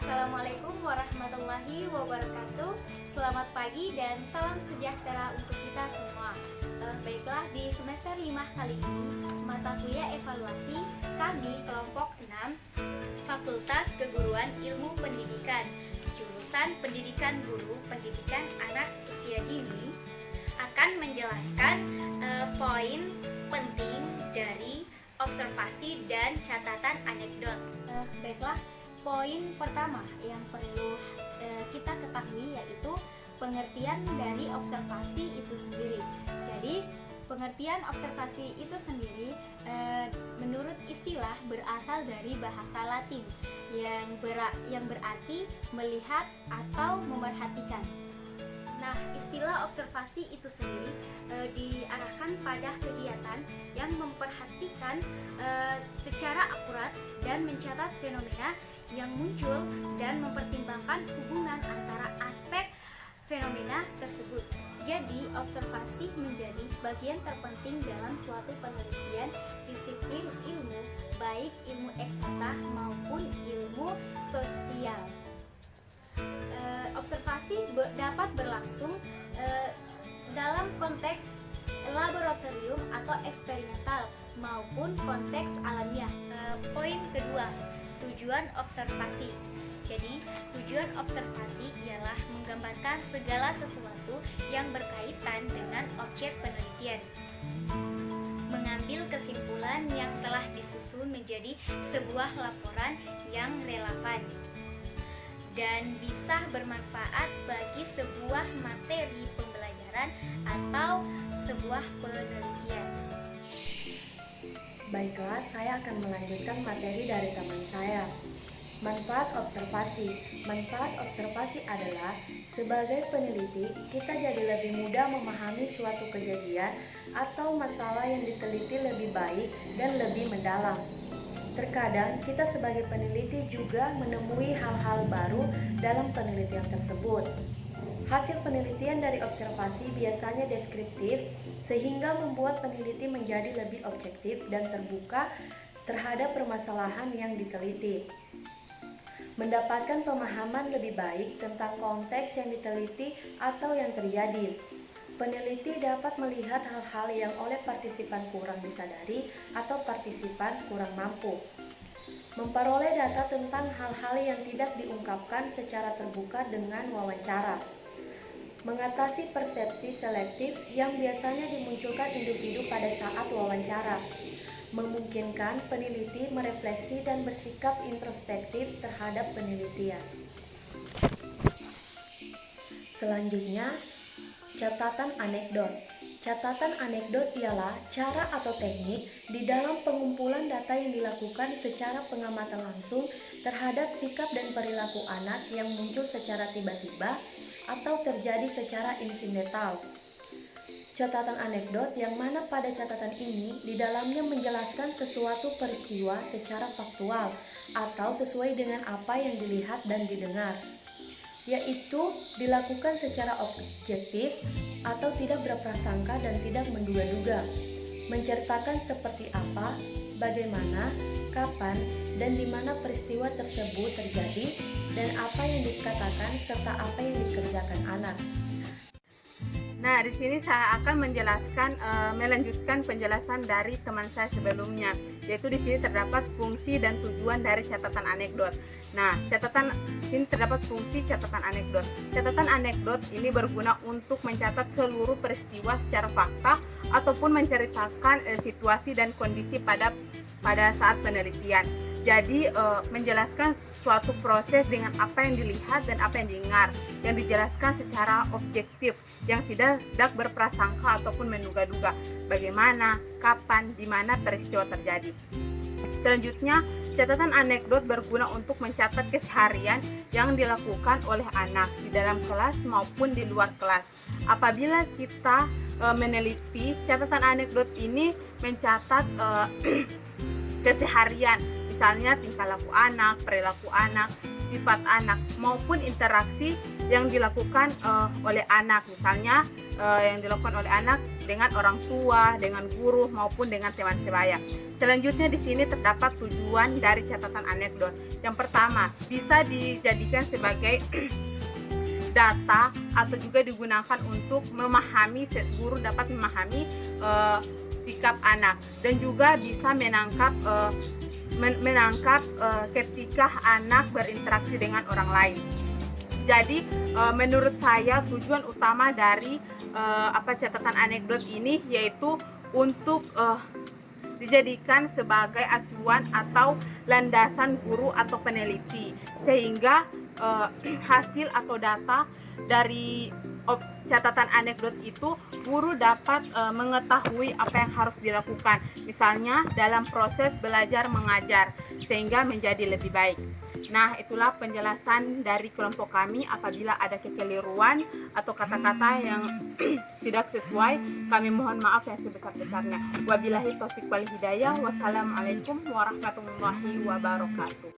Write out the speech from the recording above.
Assalamualaikum warahmatullahi wabarakatuh. Selamat pagi dan salam sejahtera untuk kita semua. Baiklah, di semester 5 kali ini mata kuliah evaluasi kami kelompok 6 Fakultas Keguruan Ilmu Pendidikan, jurusan Pendidikan Guru Pendidikan Anak Usia Dini akan menjelaskan poin penting dari observasi dan catatan anekdot. Baiklah, poin pertama yang perlu kita ketahui yaitu pengertian dari observasi itu sendiri. Jadi, pengertian observasi itu sendiri menurut istilah berasal dari bahasa Latin yang berarti melihat atau memerhatikan. Nah, istilah observasi itu sendiri diarahkan pada kegiatan yang memperhatikan secara akurat dan mencatat fenomena yang muncul dan mempertimbangkan hubungan antara aspek fenomena tersebut. Jadi, observasi menjadi bagian terpenting dalam suatu penelitian disiplin ilmu, baik ilmu eksakta maupun ilmu sosial. Observasi dapat berlangsung dalam konteks laboratorium atau eksperimental maupun konteks alamiah. Poin kedua, tujuan observasi. Jadi, tujuan observasi ialah menggambarkan segala sesuatu yang berkaitan dengan objek penelitian, mengambil kesimpulan yang telah disusun menjadi sebuah laporan yang relevan dan bisa bermanfaat bagi sebuah materi pembelajaran atau sebuah penelitian. Baiklah, saya akan melanjutkan materi dari teman saya. Manfaat observasi. Manfaat observasi adalah sebagai peneliti, kita jadi lebih mudah memahami suatu kejadian atau masalah yang diteliti lebih baik dan lebih mendalam. Terkadang kita sebagai peneliti juga menemui hal-hal baru dalam penelitian tersebut. Hasil penelitian dari observasi biasanya deskriptif, sehingga membuat peneliti menjadi lebih objektif dan terbuka terhadap permasalahan yang diteliti. Mendapatkan pemahaman lebih baik tentang konteks yang diteliti atau yang terjadi. Peneliti dapat melihat hal-hal yang oleh partisipan kurang disadari atau partisipan kurang mampu. Memperoleh data tentang hal-hal yang tidak diungkapkan secara terbuka dengan wawancara. Mengatasi persepsi selektif yang biasanya dimunculkan individu pada saat wawancara. Memungkinkan peneliti merefleksi dan bersikap introspektif terhadap penelitian. Selanjutnya, catatan anekdot. Catatan anekdot ialah cara atau teknik di dalam pengumpulan data yang dilakukan secara pengamatan langsung terhadap sikap dan perilaku anak yang muncul secara tiba-tiba atau terjadi secara insidental. Catatan anekdot yang mana pada catatan ini di dalamnya menjelaskan sesuatu peristiwa secara faktual atau sesuai dengan apa yang dilihat dan didengar, yaitu dilakukan secara objektif atau tidak berprasangka dan tidak menduga-duga, menceritakan seperti apa, bagaimana, kapan, dan di mana peristiwa tersebut terjadi, dan apa yang dikatakan serta apa yang dikerjakan anak. Nah, di sini saya akan melanjutkan penjelasan dari teman saya sebelumnya, yaitu di sini terdapat fungsi dan tujuan dari catatan anekdot. Nah, ini terdapat fungsi catatan anekdot. Catatan anekdot ini berguna untuk mencatat seluruh peristiwa secara fakta ataupun menceritakan situasi dan kondisi pada saat penelitian. Jadi, menjelaskan suatu proses dengan apa yang dilihat dan apa yang didengar, yang dijelaskan secara objektif, yang tidak berprasangka ataupun menduga-duga bagaimana, kapan, di mana peristiwa terjadi. Selanjutnya, catatan anekdot berguna untuk mencatat keseharian yang dilakukan oleh anak di dalam kelas maupun di luar kelas. Apabila kita meneliti, catatan anekdot ini mencatat keseharian, misalnya tingkah laku anak, perilaku anak, sifat anak, maupun interaksi yang dilakukan oleh anak, misalnya yang dilakukan oleh anak dengan orang tua, dengan guru, maupun dengan teman sebaya. Selanjutnya di sini terdapat tujuan dari catatan anekdot. Yang pertama, bisa dijadikan sebagai data atau juga digunakan untuk memahami, guru dapat memahami sikap anak, dan juga bisa menangkap ketika anak berinteraksi dengan orang lain. Jadi menurut saya tujuan utama dari catatan anekdot ini yaitu untuk dijadikan sebagai acuan atau landasan guru atau peneliti, sehingga hasil atau data dari catatan anekdot itu guru dapat mengetahui apa yang harus dilakukan, misalnya dalam proses belajar mengajar, sehingga menjadi lebih baik. Nah, itulah penjelasan dari kelompok kami. Apabila ada kekeliruan atau kata-kata yang tidak sesuai, kami mohon maaf yang sebesar-besarnya. Wabillahi taufiq wal hidayah. Wassalamualaikum warahmatullahi wabarakatuh.